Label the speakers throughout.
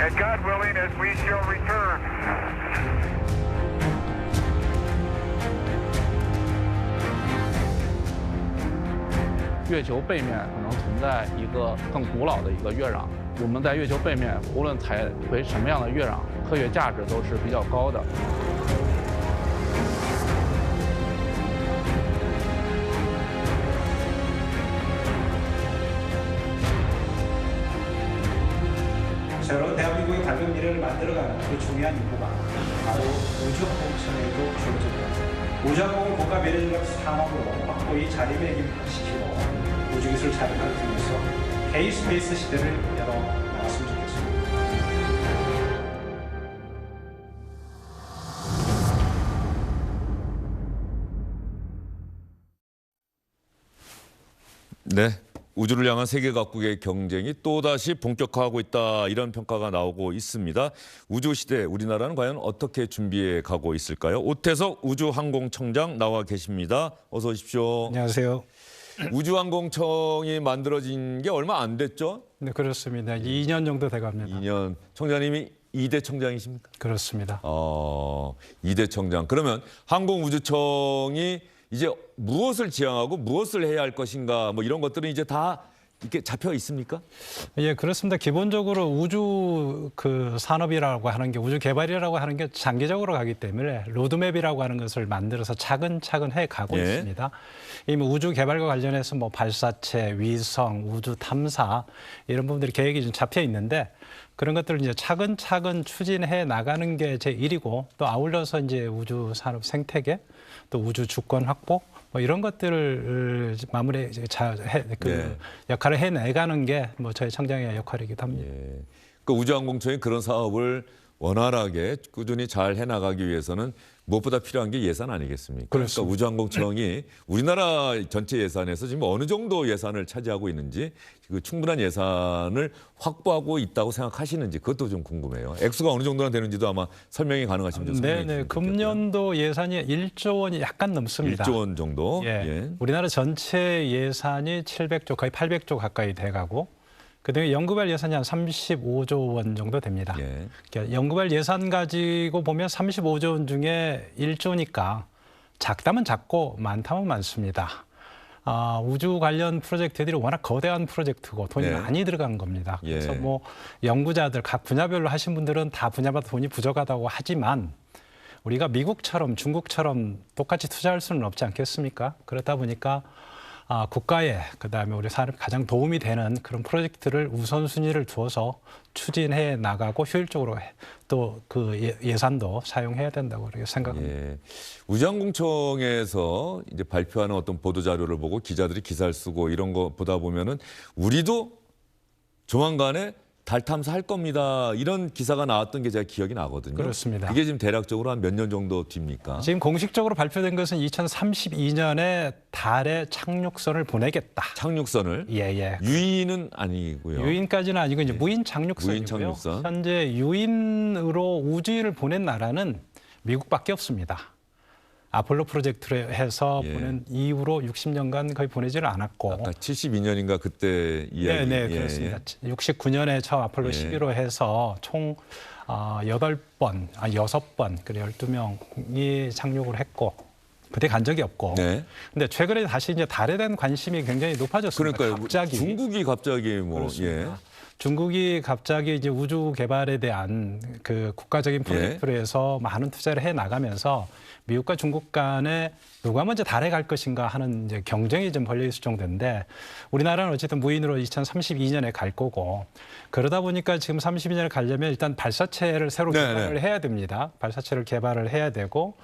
Speaker 1: And God willing, as we shall return.
Speaker 2: 月球背面可能存在一个更古老的一个月壤。我们在月球背面，无论采回什么样的月壤，科学价值都是比较高的。
Speaker 3: 새로운 대한민국의 밝은 미래를 만들어가는 그 중요한 임무가 바로 우주항공청에도 주어집니다. 우주항공을 국가 미래전략 산업으로 확고히 자리매김시키고 우주기술 자력화를 통해서 K-스페이스 시대를 열어나갔으면 좋겠습니다.
Speaker 4: 네. 우주를 향한 세계 각국의 경쟁이 또다시 본격화하고 있다, 이런 평가가 나오고 있습니다. 우주시대, 우리나라는 과연 어떻게 준비해 가고 있을까요? 오태석 우주항공청장 나와 계십니다. 어서 오십시오.
Speaker 3: 안녕하세요.
Speaker 4: 우주항공청이 만들어진 게 얼마 안 됐죠?
Speaker 3: 네, 그렇습니다. 2년 정도 돼갑니다.
Speaker 4: 2년. 청장님이 2대 청장이십니까?
Speaker 3: 그렇습니다.
Speaker 4: 2대 청장. 그러면 항공우주청이 이제 무엇을 지향하고 무엇을 해야 할 것인가, 뭐 이런 것들은 이제 다 이렇게 잡혀 있습니까?
Speaker 3: 예, 그렇습니다. 기본적으로 우주 산업이라고 하는 게, 우주 개발이라고 하는 게 장기적으로 가기 때문에 로드맵이라고 하는 것을 만들어서 차근차근 해 가고
Speaker 4: 예.
Speaker 3: 있습니다. 이미 우주 개발과 관련해서 뭐 발사체, 위성, 우주 탐사 이런 부분들이 계획이 좀 잡혀 있는데, 그런 것들을 이제 차근차근 추진해 나가는 게 제 일이고, 또 아울러서 이제 우주 산업 생태계, 또 우주 주권 확보, 뭐 이런 것들을 마무리
Speaker 4: 네.
Speaker 3: 역할을 해내가는 게 뭐 저희 청장의 역할이기도 합니다.
Speaker 4: 예. 그 우주항공청이 그런 사업을 원활하게 꾸준히 잘 해나가기 위해서는 무엇보다 필요한 게 예산 아니겠습니까?
Speaker 3: 그렇습니다.
Speaker 4: 그러니까 우주항공청이 우리나라 전체 예산에서 지금 어느 정도 예산을 차지하고 있는지, 그 충분한 예산을 확보하고 있다고 생각하시는지, 그것도 좀 궁금해요. 액수가 어느 정도나 되는지도 아마 설명이 가능하시면 좀 설명해 주시면
Speaker 3: 네네.
Speaker 4: 좋겠고요.
Speaker 3: 금년도 예산이 1조 원이 약간 넘습니다.
Speaker 4: 1조 원 정도.
Speaker 3: 예.
Speaker 4: 예.
Speaker 3: 우리나라 전체 예산이 700조, 거의 800조 가까이 돼가고, 그다음에 연구발 예산이 한 35조 원 정도 됩니다.
Speaker 4: 예.
Speaker 3: 그러니까 연구발 예산 가지고 보면 35조 원 중에 1조니까 작다면 작고 많다면 많습니다. 우주 관련 프로젝트들이 워낙 거대한 프로젝트고 돈이
Speaker 4: 네.
Speaker 3: 많이 들어간 겁니다.
Speaker 4: 예.
Speaker 3: 그래서 뭐 연구자들 각 분야별로 하신 분들은 다 분야마다 돈이 부족하다고 하지만, 우리가 미국처럼 중국처럼 똑같이 투자할 수는 없지 않겠습니까? 그렇다 보니까 국가에, 그다음에 우리 산업에 가장 도움이 되는 그런 프로젝트를 우선순위를 두어서 추진해 나가고 효율적으로 또 그 예산도 사용해야 된다고 그렇게 생각합니다.
Speaker 4: 예. 우주항공청에서 이제 발표하는 어떤 보도 자료를 보고 기자들이 기사를 쓰고 이런 거 보다 보면은 우리도 조만간에 달 탐사할 겁니다, 이런 기사가 나왔던 게 제가 기억이 나거든요.
Speaker 3: 그렇습니다.
Speaker 4: 그게 지금 대략적으로 한 몇 년 정도 뒤입니까?
Speaker 3: 지금 공식적으로 발표된 것은 2032년에 달에 착륙선을 보내겠다.
Speaker 4: 착륙선을.
Speaker 3: 예.
Speaker 4: 유인은 아니고요.
Speaker 3: 유인까지는 아니고 이제 무인 착륙선이고요.
Speaker 4: 무인 착륙선.
Speaker 3: 현재 유인으로 우주인을 보낸 나라는 미국밖에 없습니다. 아폴로 프로젝트를 해서
Speaker 4: 예.
Speaker 3: 보낸 이후로 60년간 거의 보내지를 않았고.
Speaker 4: 아까 72년인가 그때 이야기.
Speaker 3: 네, 그렇습니다. 69년에 처음 아폴로
Speaker 4: 예.
Speaker 3: 11호 해서 총 8번, 6번, 그리고 12명이 착륙을 했고, 그때 간 적이 없고.
Speaker 4: 네.
Speaker 3: 근데 최근에 다시 이제 달에 대한 관심이 굉장히 높아졌습니다.
Speaker 4: 그러니까요.
Speaker 3: 갑자기.
Speaker 4: 중국이 갑자기 뭐
Speaker 3: 그렇습니다. 중국이 갑자기 이제 우주 개발에 대한 그 국가적인 프로젝트로 해서 많은 투자를 해 나가면서 미국과 중국 간에 누가 먼저 달에 갈 것인가 하는 이제 경쟁이 좀 벌려 있을 정도인데, 우리나라는 어쨌든 무인으로 2032년에 갈 거고, 그러다 보니까 지금 32년에 가려면 일단 발사체를 새로 개발을 해야 됩니다. 발사체를 개발을 해야 되고,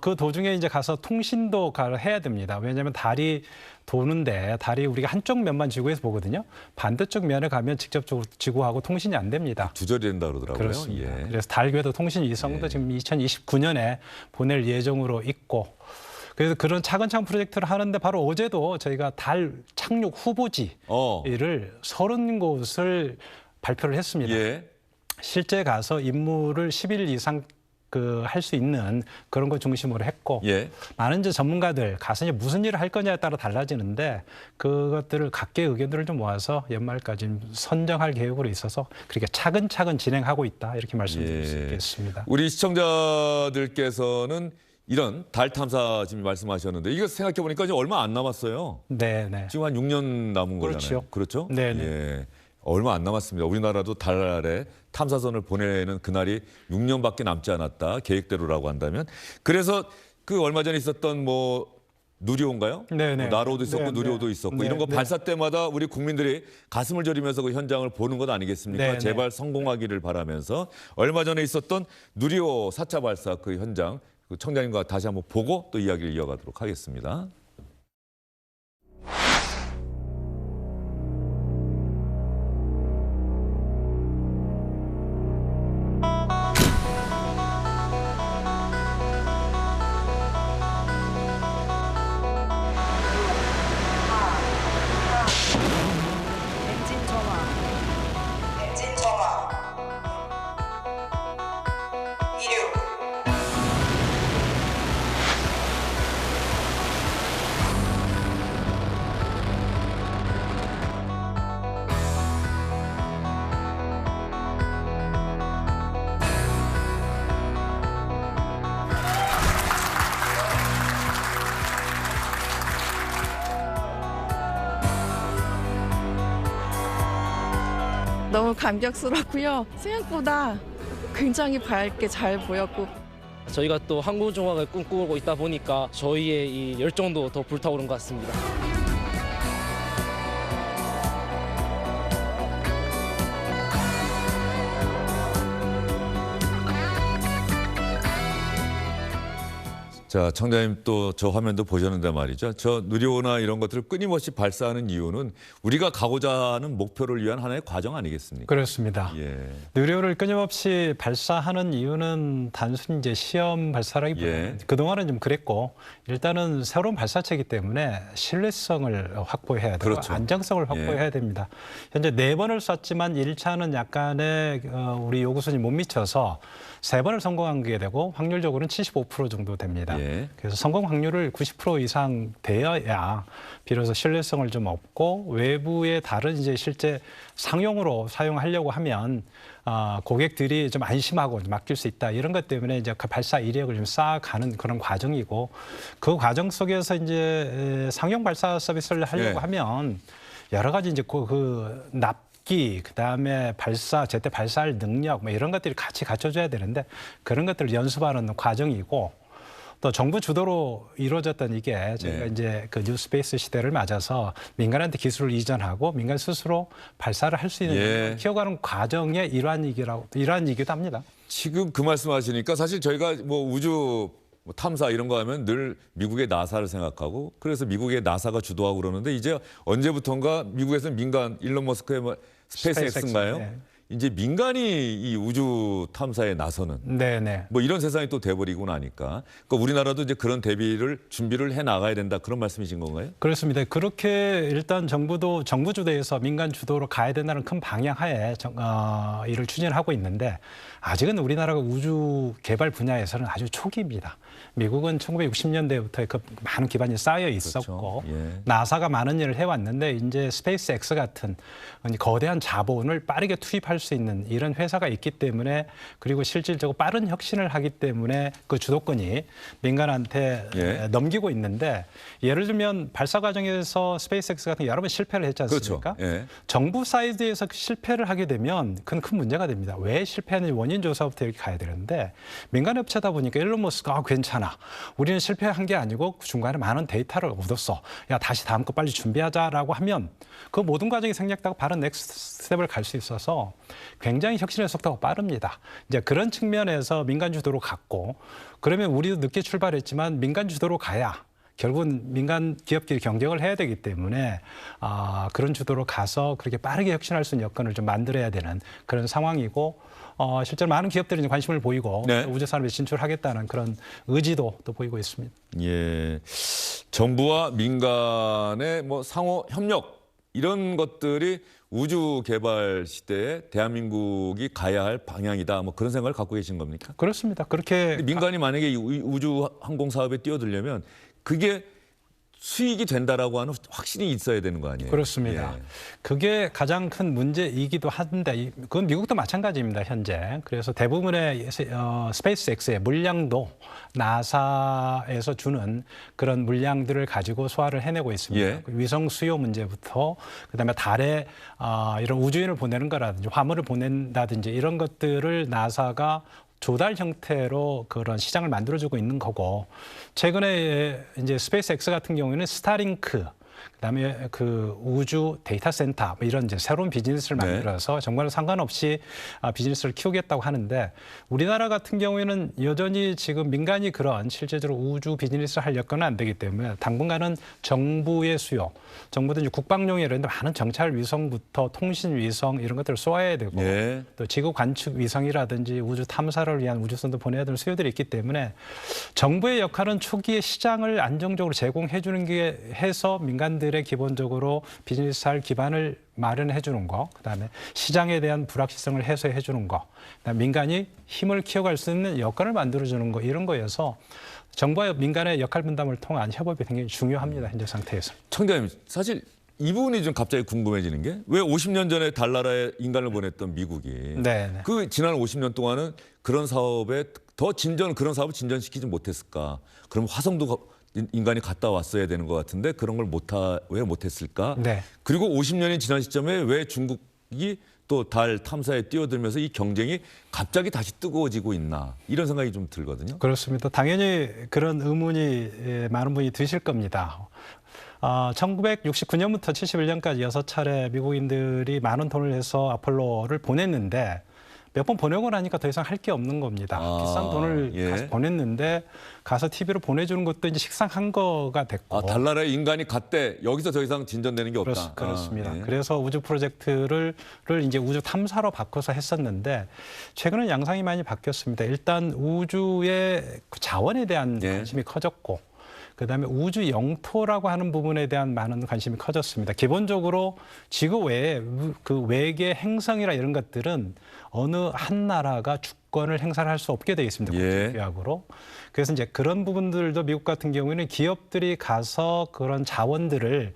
Speaker 3: 그 도중에 이제 가서 통신도 해야 됩니다. 왜냐하면 달이 도는데, 달이 우리가 한쪽 면만 지구에서 보거든요. 반대쪽 면에 가면 직접적으로 지구하고 통신이 안 됩니다.
Speaker 4: 두절이 된다 그러더라고요.
Speaker 3: 그렇습니다.
Speaker 4: 예.
Speaker 3: 그래서 달 궤도 통신 위성도 지금 2029년에 보낼 예정으로 있고, 그래서 그런 차근차근 프로젝트를 하는데, 바로 어제도 저희가 달 착륙 후보지를 30곳을 발표를 했습니다.
Speaker 4: 예.
Speaker 3: 실제 가서 임무를 10일 이상 할 수 있는 그런 거 중심으로 했고
Speaker 4: 예.
Speaker 3: 많은 이제 전문가들 가서 이제 무슨 일을 할 거냐에 따라 달라지는데 그것들을 각계의 의견들을 좀 모아서 연말까지 선정할 계획으로 있어서 그렇게 차근차근 진행하고 있다 이렇게 말씀드릴 수 있겠습니다.
Speaker 4: 우리 시청자들께서는 이런 달 탐사 지금 말씀하셨는데 이거 생각해 보니까 이제 얼마 안 남았어요.
Speaker 3: 네.
Speaker 4: 지금 한 6년 남은 거잖아요. 그렇죠?
Speaker 3: 네.
Speaker 4: 예. 얼마 안 남았습니다. 우리나라도 달에 탐사선을 보내는 그날이 6년밖에 남지 않았다. 계획대로라고 한다면. 그래서 그 얼마 전에 있었던 뭐 누리호인가요?
Speaker 3: 네네.
Speaker 4: 뭐 나로도 있었고
Speaker 3: 네,
Speaker 4: 누리호도
Speaker 3: 네.
Speaker 4: 있었고
Speaker 3: 네,
Speaker 4: 이런 거
Speaker 3: 네.
Speaker 4: 발사 때마다 우리 국민들이 가슴을 저리면서 그 현장을 보는 것 아니겠습니까?
Speaker 3: 네, 네.
Speaker 4: 제발 성공하기를 바라면서 얼마 전에 있었던 누리호 4차 발사 그 현장 그 청장님과 다시 한번 보고 또 이야기를 이어가도록 하겠습니다.
Speaker 5: 엔진 전화.
Speaker 6: 엔진 정화. 이륙.
Speaker 5: 너무 감격스럽고요. 생각보다 굉장히 밝게 잘 보였고
Speaker 7: 저희가 또 항공우주공학을 꿈꾸고 있다 보니까 저희의 이 열정도 더 불타오른 것 같습니다.
Speaker 4: 자, 청장님 또 저 화면도 보셨는데 말이죠. 저 누리호나 이런 것들을 끊임없이 발사하는 이유는 우리가 가고자 하는 목표를 위한 하나의 과정 아니겠습니까?
Speaker 3: 그렇습니다.
Speaker 4: 예.
Speaker 3: 누리호를 끊임없이 발사하는 이유는 단순히 이제 시험 발사라기보다는
Speaker 4: 예.
Speaker 3: 그동안은 좀 그랬고 일단은 새로운 발사체이기 때문에 신뢰성을 확보해야 되고
Speaker 4: 그렇죠.
Speaker 3: 안정성을 확보해야 됩니다. 현재 4번을 쐈지만 1차는 약간의 우리 요구선이 못 미쳐서 3번을 성공한 게 되고 확률적으로는 75% 정도 됩니다.
Speaker 4: 예.
Speaker 3: 그래서 성공 확률을 90% 이상 되어야 비로소 신뢰성을 좀 얻고 외부의 다른 이제 실제 상용으로 사용하려고 하면 고객들이 좀 안심하고 맡길 수 있다 이런 것 때문에 이제 그 발사 이력을 좀 쌓아가는 그런 과정이고 그 과정 속에서 이제 상용 발사 서비스를 하려고
Speaker 4: 예.
Speaker 3: 하면 여러 가지 이제 그 납기 그다음에 발사 제때 발사할 능력 뭐 이런 것들이 같이 갖춰져야 되는데 그런 것들을 연습하는 과정이고 또 정부 주도로 이루어졌던 이게 저희가
Speaker 4: 네.
Speaker 3: 이제 그 뉴스페이스 시대를 맞아서 민간한테 기술을 이전하고 민간 스스로 발사를 할 수 있는
Speaker 4: 예.
Speaker 3: 키워가는 과정의 일환이기도 합니다.
Speaker 4: 지금 그 말씀하시니까 사실 저희가 뭐 우주 탐사 이런 거 하면 늘 미국의 나사를 생각하고 그래서 미국의 나사가 주도하고 그러는데 이제 언제부턴가 미국에서는 민간 일론 머스크의 뭐 스페이스X인가요?
Speaker 3: 네.
Speaker 4: 이제 민간이 이 우주 탐사에 나서는
Speaker 3: 네네.
Speaker 4: 뭐 이런 세상이 또 돼버리고 나니까 그러니까 우리나라도 이제 그런 준비를 해 나가야 된다 그런 말씀이신 건가요?
Speaker 3: 그렇습니다. 그렇게 일단 정부도 정부 주도에서 민간 주도로 가야 된다는 큰 방향하에 이를 추진하고 있는데 아직은 우리나라가 우주 개발 분야에서는 아주 초기입니다. 미국은 1960년대부터 그 많은 기반이 쌓여 있었고
Speaker 4: 그렇죠. 예.
Speaker 3: 나사가 많은 일을 해왔는데 이제 스페이스X 같은 거대한 자본을 빠르게 투입할 수 있는 이런 회사가 있기 때문에 그리고 실질적으로 빠른 혁신을 하기 때문에 그 주도권이 민간한테
Speaker 4: 예.
Speaker 3: 넘기고 있는데 예를 들면 발사 과정에서 스페이스X 같은 게 여러 번 실패를 했지 않습니까?
Speaker 4: 그렇죠. 예.
Speaker 3: 정부 사이드에서 실패를 하게 되면 그건 큰 문제가 됩니다. 왜 실패했는지 원인 조사부터 이렇게 가야 되는데 민간 업체다 보니까 일론 머스크가 괜찮아. 우리는 실패한 게 아니고 중간에 많은 데이터를 얻었어. 야 다시 다음 거 빨리 준비하자라고 하면 그 모든 과정이 생략되고 바로 넥스트 스텝을 갈 수 있어서 굉장히 혁신의 속도가 빠릅니다. 이제 그런 측면에서 민간 주도로 갔고 그러면 우리도 늦게 출발했지만 민간 주도로 가야 결국은 민간 기업끼리 경쟁을 해야 되기 때문에 그런 주도로 가서 그렇게 빠르게 혁신할 수 있는 여건을 좀 만들어야 되는 그런 상황이고 실제로 많은 기업들이 이제 관심을 보이고
Speaker 4: 네.
Speaker 3: 우주 산업에 진출하겠다는 그런 의지도 또 보이고 있습니다.
Speaker 4: 예. 정부와 민간의 뭐 상호 협력 이런 것들이 우주 개발 시대에 대한민국이 가야 할 방향이다. 뭐 그런 생각을 갖고 계신 겁니까?
Speaker 3: 그렇습니다. 그렇게
Speaker 4: 민간이 만약에 이 우주 항공 사업에 뛰어들려면 그게 수익이 된다라고 하는 확신이 있어야 되는 거 아니에요?
Speaker 3: 그렇습니다.
Speaker 4: 예.
Speaker 3: 그게 가장 큰 문제이기도 한데 그건 미국도 마찬가지입니다. 현재. 그래서 대부분의 스페이스X의 물량도 나사에서 주는 그런 물량들을 가지고 소화를 해내고 있습니다.
Speaker 4: 예.
Speaker 3: 위성 수요 문제부터 그다음에 달에 이런 우주인을 보내는 거라든지 화물을 보낸다든지 이런 것들을 나사가 조달 형태로 그런 시장을 만들어주고 있는 거고, 최근에 이제 스페이스X 같은 경우에는 스타링크, 그다음에 그 우주 데이터 센터 뭐 이런 이제 새로운 비즈니스를 만들어서 정말 상관없이 비즈니스를 키우겠다고 하는데, 우리나라 같은 경우에는 여전히 지금 민간이 그런 실제적으로 우주 비즈니스를 할 여건은 안 되기 때문에 당분간은 정부의 수요, 정부도 이제 국방용에 이런 데 많은 정찰 위성부터 통신 위성 이런 것들을 쏘아야 되고
Speaker 4: 예.
Speaker 3: 또 지구 관측 위성이라든지 우주 탐사를 위한 우주선도 보내야 되는 수요들이 있기 때문에 정부의 역할은 초기에 시장을 안정적으로 제공해 주는 게 해서 민간들의 기본적으로 비즈니스 할 기반을 마련해 주는 거, 그다음에 시장에 대한 불확실성을 해소해 주는 거, 그다음에 민간이 힘을 키워갈 수 있는 여건을 만들어 주는 거, 이런 거여서 정부와 민간의 역할 분담을 통한 협업이 굉장히 중요합니다. 현재 상태에서.
Speaker 4: 청장님, 사실 이 부분이 좀 갑자기 궁금해지는 게, 왜 50년 전에 달나라에 인간을 보냈던 미국이
Speaker 3: 네.
Speaker 4: 그 지난 50년 동안은 그런 사업에 그런 사업을 진전시키지 못했을까? 그럼 화성도 인간이 갔다 왔어야 되는 것 같은데 그런 걸 왜 못했을까?
Speaker 3: 네.
Speaker 4: 그리고 50년이 지난 시점에 왜 중국이 또 달 탐사에 뛰어들면서 이 경쟁이 갑자기 다시 뜨거워지고 있나, 이런 생각이 좀 들거든요.
Speaker 3: 그렇습니다. 당연히 그런 의문이 많은 분이 드실 겁니다. 1969년부터 71년까지 6차례 미국인들이 많은 돈을 내서 아폴로를 보냈는데 몇 번 보내고 나니까 더 이상 할 게 없는 겁니다. 비싼 돈을
Speaker 4: 예.
Speaker 3: 가서 보냈는데 가서 TV로 보내주는 것도 이제 식상한 거가 됐고.
Speaker 4: 달나라에 인간이 갔대, 여기서 더 이상 진전되는 게 없다.
Speaker 3: 그렇습니다.
Speaker 4: 예.
Speaker 3: 그래서 우주 프로젝트를 이제 우주 탐사로 바꿔서 했었는데 최근은 양상이 많이 바뀌었습니다. 일단 우주의 그 자원에 대한
Speaker 4: 예.
Speaker 3: 관심이 커졌고, 그다음에 우주 영토라고 하는 부분에 대한 많은 관심이 커졌습니다. 기본적으로 지구 외에 그 외계 행성이나 이런 것들은 어느 한 나라가 주권을 행사를 할 수 없게 되어 있습니다.
Speaker 4: 예.
Speaker 3: 국제규약으로. 그래서 이제 그런 부분들도 미국 같은 경우에는 기업들이 가서 그런 자원들을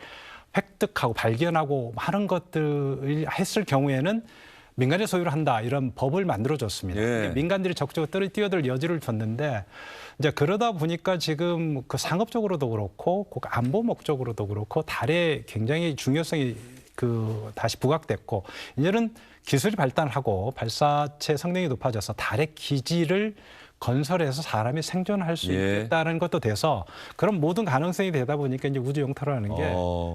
Speaker 3: 획득하고 발견하고 하는 것들을 했을 경우에는 민간의 소유를 한다, 이런 법을 만들어줬습니다.
Speaker 4: 예.
Speaker 3: 민간들이 적극적으로 뛰어들 여지를 줬는데, 이제 그러다 보니까 지금 그 상업적으로도 그렇고 그 안보 목적으로도 그렇고 달에 굉장히 중요성이 다시 부각됐고, 이제는 기술이 발달하고 발사체 성능이 높아져서 달의 기지를 건설해서 사람이 생존할 수
Speaker 4: 예.
Speaker 3: 있겠다는 것도 돼서 그런 모든 가능성이 되다 보니까 이제 우주 영토라는 게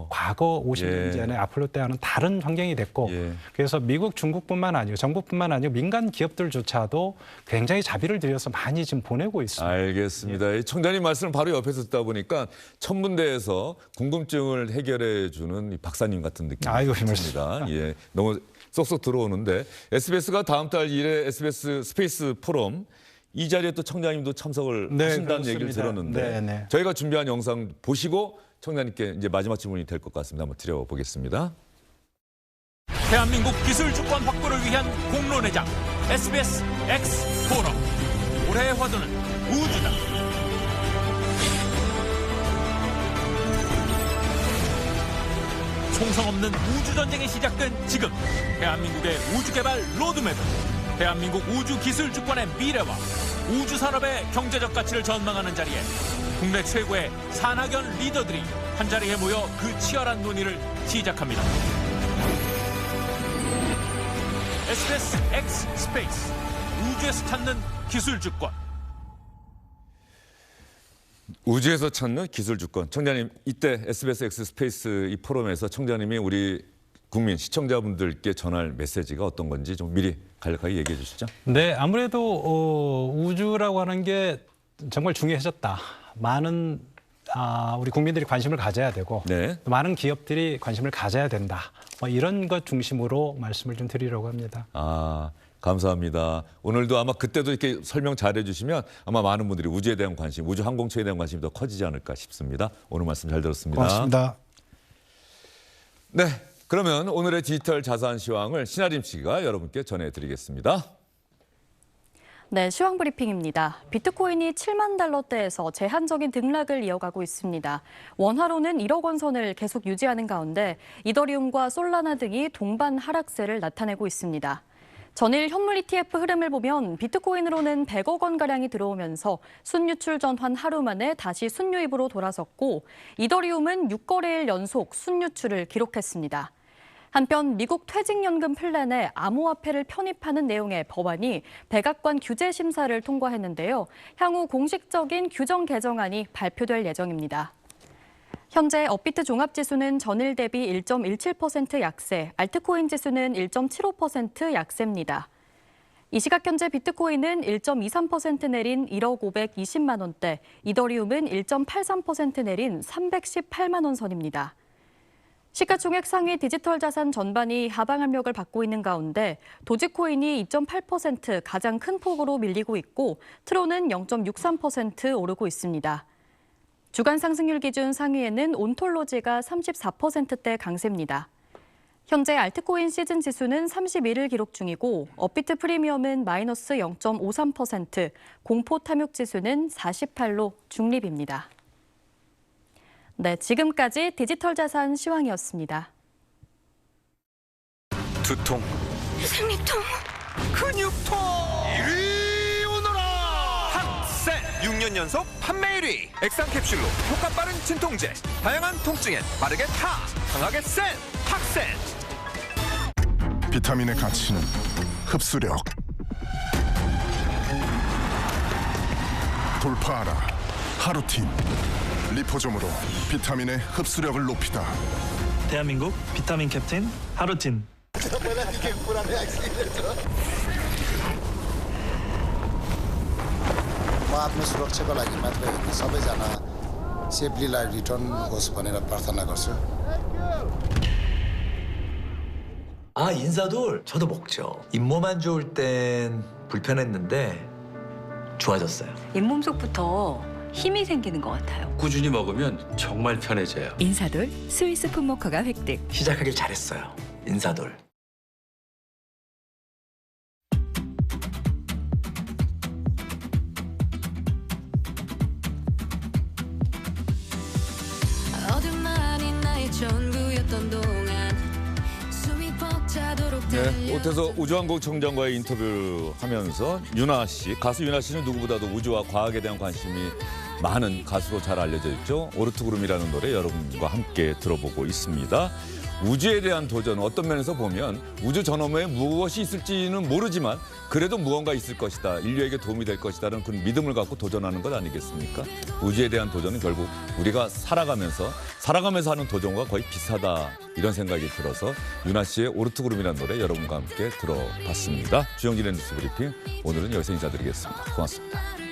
Speaker 3: 과거 50년
Speaker 4: 예.
Speaker 3: 전에 아폴로 때와는 다른 환경이 됐고,
Speaker 4: 예.
Speaker 3: 그래서 미국, 중국뿐만 아니고 정부뿐만 아니고 민간 기업들조차도 굉장히 자비를 들여서 많이 지금 보내고 있습니다.
Speaker 4: 알겠습니다. 이 청장님 말씀을 바로 옆에서 듣다 보니까 천문대에서 궁금증을 해결해 주는 이 박사님 같은 느낌이
Speaker 3: 아이고,
Speaker 4: 듭니다. 예, 너무 쏙쏙 들어오는데, SBS가 다음 달 1회 SBS 스페이스 포럼, 이 자리에 또 청장님도 참석을
Speaker 3: 네,
Speaker 4: 하신다는
Speaker 3: 그렇습니다.
Speaker 4: 얘기를 들었는데
Speaker 3: 네, 네.
Speaker 4: 저희가 준비한 영상 보시고 청장님께 이제 마지막 질문이 될 것 같습니다. 한번 드려보겠습니다.
Speaker 8: 대한민국 기술 주권 확보를 위한 공론회장 SBS X 포럼. 올해의 화두는 우주다. 총성 없는 우주 전쟁이 시작된 지금, 대한민국의 우주 개발 로드맵, 대한민국 우주 기술 주권의 미래와 우주 산업의 경제적 가치를 전망하는 자리에 국내 최고의 산학연 리더들이 한자리에 모여 그 치열한 논의를 시작합니다. SBS X 스페이스, 우주에서 찾는 기술 주권.
Speaker 4: 우주에서 찾는 기술 주권. 청장님, 이때 SBS X 스페이스 이 포럼에서 청장님이 우리 국민 시청자분들께 전할 메시지가 어떤 건지 좀 미리 간략하게 얘기해 주시죠.
Speaker 3: 네, 아무래도 우주라고 하는 게 정말 중요해졌다. 많은 우리 국민들이 관심을 가져야 되고,
Speaker 4: 네.
Speaker 3: 또 많은 기업들이 관심을 가져야 된다. 이런 것 중심으로 말씀을 좀 드리려고 합니다.
Speaker 4: 감사합니다. 오늘도 아마 그때도 이렇게 설명 잘해 주시면 아마 많은 분들이 우주에 대한 관심, 우주 항공처에 대한 관심이 더 커지지 않을까 싶습니다. 오늘 말씀 잘 들었습니다.
Speaker 3: 고맙습니다.
Speaker 4: 네, 그러면 오늘의 디지털 자산 시황을 신아림 씨가 여러분께 전해드리겠습니다.
Speaker 9: 네, 시황 브리핑입니다. 비트코인이 7만 달러대에서 제한적인 등락을 이어가고 있습니다. 원화로는 1억 원 선을 계속 유지하는 가운데 이더리움과 솔라나 등이 동반 하락세를 나타내고 있습니다. 전일 현물 ETF 흐름을 보면 비트코인으로는 100억 원가량이 들어오면서 순유출 전환 하루 만에 다시 순유입으로 돌아섰고 이더리움은 6거래일 연속 순유출을 기록했습니다. 한편 미국 퇴직연금 플랜에 암호화폐를 편입하는 내용의 법안이 백악관 규제 심사를 통과했는데요. 향후 공식적인 규정 개정안이 발표될 예정입니다. 현재 업비트 종합지수는 전일 대비 1.17% 약세, 알트코인 지수는 1.75% 약세입니다. 이 시각 현재 비트코인은 1.23% 내린 1억 520만 원대, 이더리움은 1.83% 내린 318만 원 선입니다. 시가총액 상위 디지털 자산 전반이 하방 압력을 받고 있는 가운데 도지코인이 2.8% 가장 큰 폭으로 밀리고 있고 트론은 0.63% 오르고 있습니다. 주간 상승률 기준 상위에는 온톨로지가 34%대 강세입니다. 현재 알트코인 시즌 지수는 31을 기록 중이고 업비트 프리미엄은 마이너스 0.53%, 공포 탐욕 지수는 48로 중립입니다. 네, 지금까지 디지털 자산 시황이었습니다.
Speaker 10: 두통,
Speaker 6: 생리통,
Speaker 10: 근육통, 이리 오너라! 핫센! 6년 연속 판매 1위! 액상 캡슐로 효과 빠른 진통제, 다양한 통증엔 빠르게 타! 강하게 센! 핫센!
Speaker 11: 비타민의 가치는 흡수력. 돌파하라. 하루틴. 리포점으로 비타민의 흡수력을 높이다.
Speaker 12: 대한민국 비타민 캡틴 하루틴.
Speaker 13: म आफ्नो सुरक्षाको लागि मात्र होइन सबैजना सेफलीलाई रिटर्न होस् भनेर प्रार्थना गर्छु.
Speaker 14: 아, 인사돌 저도 먹죠. 잇몸 좋을 땐 불편했는데 좋아졌어요.
Speaker 15: 잇몸속부터 힘이 생기는 것 같아요.
Speaker 16: 꾸준히 먹으면 정말 편해져요.
Speaker 15: 인사돌 스위스 풋모커가 획득.
Speaker 14: 시작하길 잘했어요. 인사돌.
Speaker 17: 어둠만이 나의 전부였던 동안 숨이 벅차도록
Speaker 4: 네, 오태서 우주항공청장과의 인터뷰를 하면서 가수 윤아 씨는 누구보다도 우주와 과학에 대한 관심이 많은 가수로 잘 알려져 있죠. 오르트구름이라는 노래 여러분과 함께 들어보고 있습니다. 우주에 대한 도전, 어떤 면에서 보면 우주 전험에 무엇이 있을지는 모르지만 그래도 무언가 있을 것이다, 인류에게 도움이 될 것이다라는 그런 믿음을 갖고 도전하는 것 아니겠습니까? 우주에 대한 도전은 결국 우리가 살아가면서 하는 도전과 거의 비슷하다, 이런 생각이 들어서 윤아 씨의 오르트구름이라는 노래 여러분과 함께 들어봤습니다. 주영진의 뉴스 브리핑, 오늘은 여기서 인사드리겠습니다. 고맙습니다.